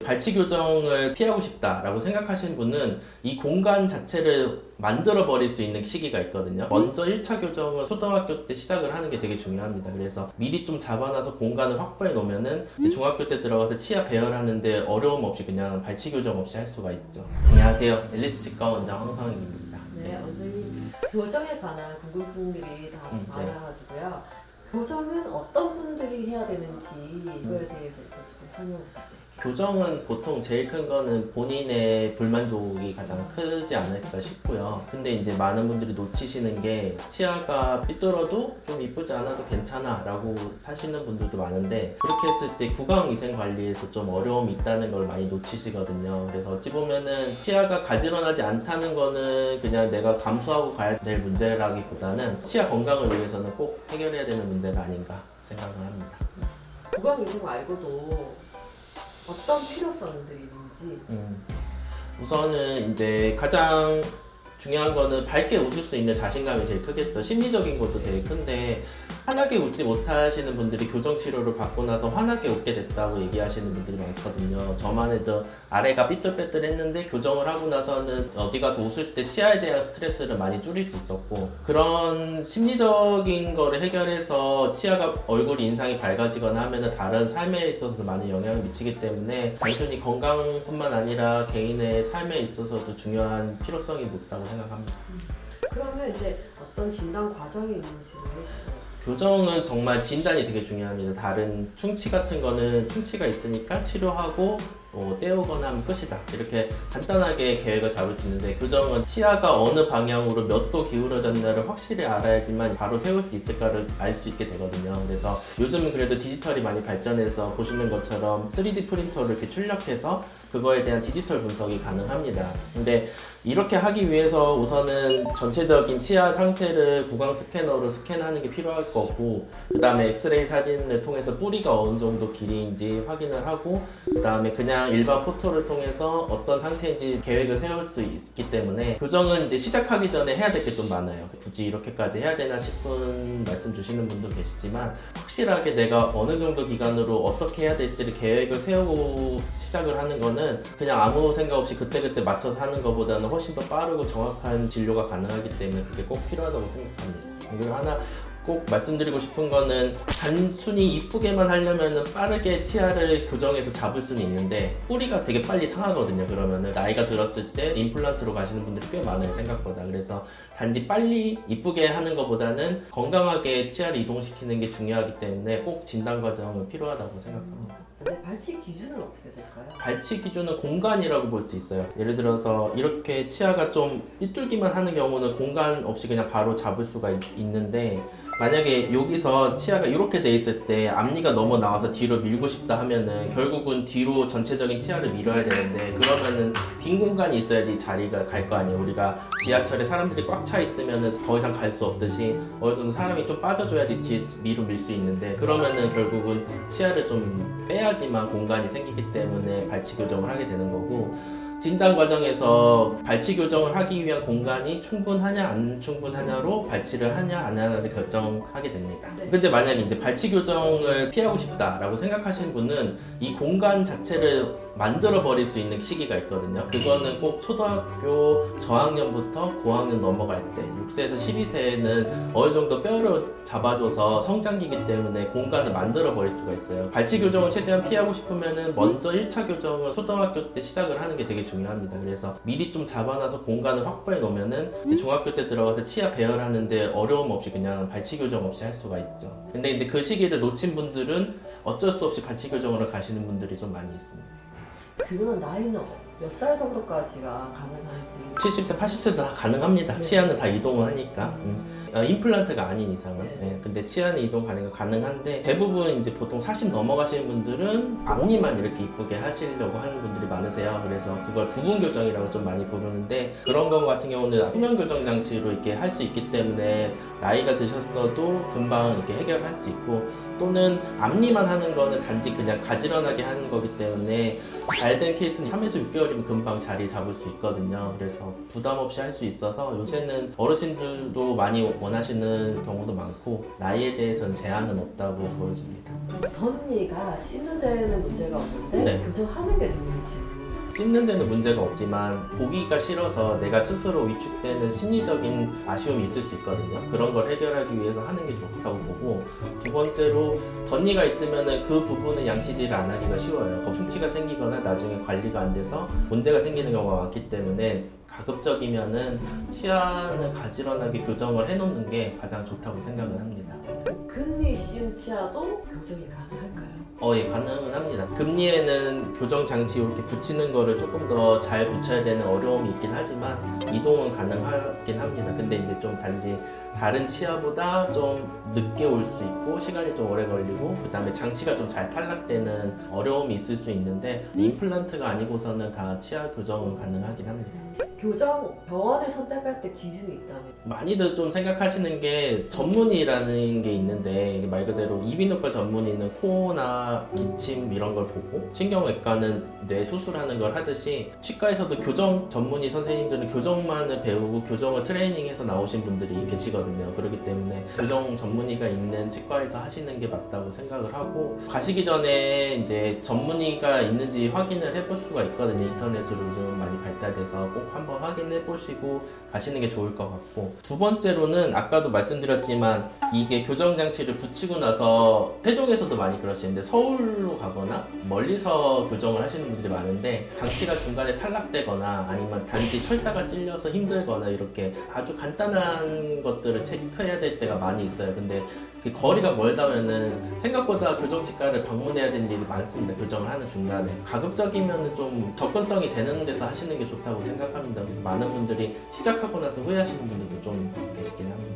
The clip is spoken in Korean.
발치 교정을 피하고 싶다라고 생각하시는 분은 이 공간 자체를 만들어 버릴 수 있는 시기가 있거든요. 먼저 1차 교정은 초등학교 때 시작을 하는 게 되게 중요합니다. 그래서 미리 좀 잡아놔서 공간을 확보해 놓으면은 이제 중학교 때 들어가서 치아 배열하는데 어려움 없이 그냥 발치 교정 없이 할 수가 있죠. 안녕하세요. 앨리스 치과 원장 황성익입니다. 네, 원장님 교정에 관한 궁금증들이 다 많아가지고요. 교정은 어떤 분들이 해야 되는지 이거에 대해서 조금 설명 부탁드릴게요. 교정은 보통 제일 큰 거는 본인의 불만족이 가장 크지 않을까 싶고요. 근데 이제 많은 분들이 놓치시는 게 치아가 삐뚤어도 좀 이쁘지 않아도 괜찮아 라고 하시는 분들도 많은데, 그렇게 했을 때 구강위생 관리에서 좀 어려움이 있다는 걸 많이 놓치시거든요. 그래서 어찌 보면은 치아가 가지런하지 않다는 거는 그냥 내가 감수하고 가야 될 문제라기보다는 치아 건강을 위해서는 꼭 해결해야 되는 문제가 아닌가 생각을 합니다. 구강위생 말고도 어떤 필요성들이 있는지. 우선은 이제 가장 중요한 거는 밝게 웃을 수 있는 자신감이 제일 크겠죠. 심리적인 것도 되게 큰데, 환하게 웃지 못하시는 분들이 교정 치료를 받고 나서 환하게 웃게 됐다고 얘기하시는 분들이 많거든요. 저만 해도 아래가 삐뚤빼뚤했는데 교정을 하고 나서는 어디 가서 웃을 때 치아에 대한 스트레스를 많이 줄일 수 있었고, 그런 심리적인 거를 해결해서 치아가 얼굴 인상이 밝아지거나 하면은 다른 삶에 있어서도 많은 영향을 미치기 때문에 단순히 건강뿐만 아니라 개인의 삶에 있어서도 중요한 필요성이 높다고 생각합니다. 그러면 이제 어떤 진단 과정이 있는지를 해주세요. 교정은 정말 진단이 되게 중요합니다. 다른 충치 같은 거는 충치가 있으니까 치료하고 떼우거나 하면 끝이다, 이렇게 간단하게 계획을 잡을 수 있는데, 교정은 치아가 어느 방향으로 몇 도 기울어졌나를 확실히 알아야지만 바로 세울 수 있을까를 알 수 있게 되거든요. 그래서 요즘은 그래도 디지털이 많이 발전해서 보시는 것처럼 3D 프린터를 이렇게 출력해서 그거에 대한 디지털 분석이 가능합니다. 근데 이렇게 하기 위해서 우선은 전체적인 치아 상태를 구강 스캐너로 스캔하는 게 필요할 거고, 그 다음에 엑스레이 사진을 통해서 뿌리가 어느 정도 길이인지 확인을 하고, 그 다음에 그냥 일반 포토를 통해서 어떤 상태인지 계획을 세울 수 있기 때문에, 교정은 이제 시작하기 전에 해야 될 게 좀 많아요. 굳이 이렇게까지 해야 되나 싶은 말씀 주시는 분도 계시지만, 확실하게 내가 어느 정도 기간으로 어떻게 해야 될지를 계획을 세우고 시작을 하는 거는 그냥 아무 생각 없이 그때그때 맞춰서 하는 것보다는 훨씬 더 빠르고 정확한 진료가 가능하기 때문에 그게 꼭 필요하다고 생각합니다. 그리고 하나 꼭 말씀드리고 싶은 거는, 단순히 이쁘게만 하려면 빠르게 치아를 교정해서 잡을 수는 있는데 뿌리가 되게 빨리 상하거든요. 그러면은 나이가 들었을 때 임플란트로 가시는 분들이 꽤 많아요, 생각보다. 그래서 단지 빨리 이쁘게 하는 것보다는 건강하게 치아를 이동시키는 게 중요하기 때문에 꼭 진단 과정은 필요하다고 생각합니다. 근데 발치 기준은 어떻게 될까요? 발치 기준은 공간이라고 볼 수 있어요. 예를 들어서 이렇게 치아가 좀 삐뚤기만 하는 경우는 공간 없이 그냥 바로 잡을 수가 있는데, 만약에 여기서 치아가 이렇게 돼 있을 때 앞니가 넘어 나와서 뒤로 밀고 싶다 하면은 결국은 뒤로 전체적인 치아를 밀어야 되는데, 그러면은 빈 공간이 있어야지 자리가 갈 거 아니에요. 우리가 지하철에 사람들이 꽉 차 있으면은 더 이상 갈 수 없듯이 어느 정도 사람이 좀 빠져줘야지 뒤에 위로 밀 수 있는데, 그러면은 결국은 치아를 좀 빼야지만 공간이 생기기 때문에 발치 교정을 하게 되는 거고, 진단 과정에서 발치 교정을 하기 위한 공간이 충분하냐 안 충분하냐로 발치를 하냐 안 하냐를 결정하게 됩니다. 근데 만약에 이제 발치 교정을 피하고 싶다라고 생각하시는 분은 이 공간 자체를 만들어 버릴 수 있는 시기가 있거든요. 그거는 꼭 초등학교 저학년부터 고학년 넘어갈 때, 6세에서 12세에는 어느 정도 뼈를 잡아줘서 성장기이기 때문에 공간을 만들어 버릴 수가 있어요. 발치 교정을 최대한 피하고 싶으면은 먼저 1차 교정을 초등학교 때 시작을 하는 게 되게 중요합니다. 그래서 미리 좀 잡아놔서 공간을 확보해 놓으면은 이제 중학교 때 들어가서 치아 배열하는데 어려움 없이 그냥 발치 교정 없이 할 수가 있죠. 근데 그 시기를 놓친 분들은 어쩔 수 없이 발치 교정으로 가시는 분들이 좀 많이 있습니다. 그거는 나이는 몇 살 정도까지가 가능한지. 70세, 80세도 다 가능합니다. 치아는 다 이동을 하니까. 임플란트가 아닌 이상은. 네. 근데 치아는 이동 가능한데, 대부분 이제 보통 40 넘어가시는 분들은 앞니만 이렇게 이쁘게 하시려고 하는 분들이 많으세요. 그래서 그걸 부분 교정이라고 좀 많이 부르는데, 그런 거 같은 경우는 수면 교정 장치로 이렇게 할 수 있기 때문에 나이가 드셨어도 금방 이렇게 해결할 수 있고, 또는 앞니만 하는 거는 단지 그냥 가지런하게 하는 거기 때문에 잘 된 케이스는 3에서 6개월이면 금방 자리 잡을 수 있거든요. 그래서 부담 없이 할 수 있어서 요새는 어르신들도 많이 원하시는 경우도 많고 나이에 대해서는 제한은 없다고 보여집니다. 덧니가 씻는 데는 문제가 없는데 네. 교정하는 게 중요하지. 씻는 데는 문제가 없지만 보기가 싫어서 내가 스스로 위축되는 심리적인 아쉬움이 있을 수 있거든요. 그런 걸 해결하기 위해서 하는 게 좋다고 보고, 두 번째로 덧니가 있으면 그 부분은 양치질을 안 하기가 쉬워요. 충치가 생기거나 나중에 관리가 안 돼서 문제가 생기는 경우가 많기 때문에 가급적이면은 치아는 가지런하게 교정을 해놓는 게 가장 좋다고 생각을 합니다. 금리 씌운 치아도 교정이 가능할까요? 예, 가능은 합니다. 금리에는 교정 장치 이렇게 붙이는 거를 조금 더 잘 붙여야 되는 어려움이 있긴 하지만 이동은 가능하긴 합니다. 근데 이제 좀 단지 다른 치아보다 좀 늦게 올 수 있고 시간이 좀 오래 걸리고 그다음에 장치가 좀 잘 탈락되는 어려움이 있을 수 있는데 임플란트가 아니고서는 다 치아 교정은 가능하긴 합니다. 교정 병원을 선택할 때 기준이 있다면? 많이들 좀 생각하시는 게 전문의라는 게 있는데 말 그대로 이비인후과 전문의는 코나 기침 이런 걸 보고 신경외과는 뇌 수술하는 걸 하듯이 치과에서도 교정 전문의 선생님들은 교정만을 배우고 교정을 트레이닝해서 나오신 분들이 계시거든요. 그렇기 때문에 교정 전문의가 있는 치과에서 하시는 게 맞다고 생각을 하고 가시기 전에 이제 전문의가 있는지 확인을 해볼 수가 있거든요. 인터넷으로 요즘 많이 발달돼서 꼭 한번 확인해 보시고 가시는 게 좋을 것 같고, 두 번째로는 아까도 말씀드렸지만 이게 교정 장치를 붙이고 나서 세종에서도 많이 그러시는데 서울로 가거나 멀리서 교정을 하시는 분들이 많은데 장치가 중간에 탈락되거나 아니면 단지 철사가 찔려서 힘들거나 이렇게 아주 간단한 것들을 체크해야 될 때가 많이 있어요. 근데 그 거리가 멀다면은 생각보다 교정치과를 방문해야 되는 일이 많습니다. 교정을 하는 중간에 가급적이면은 좀 접근성이 되는 데서 하시는 게 좋다고 생각합니다. 그래서 많은 분들이 시작하고 나서 후회하시는 분들도 좀 계시긴 합니다.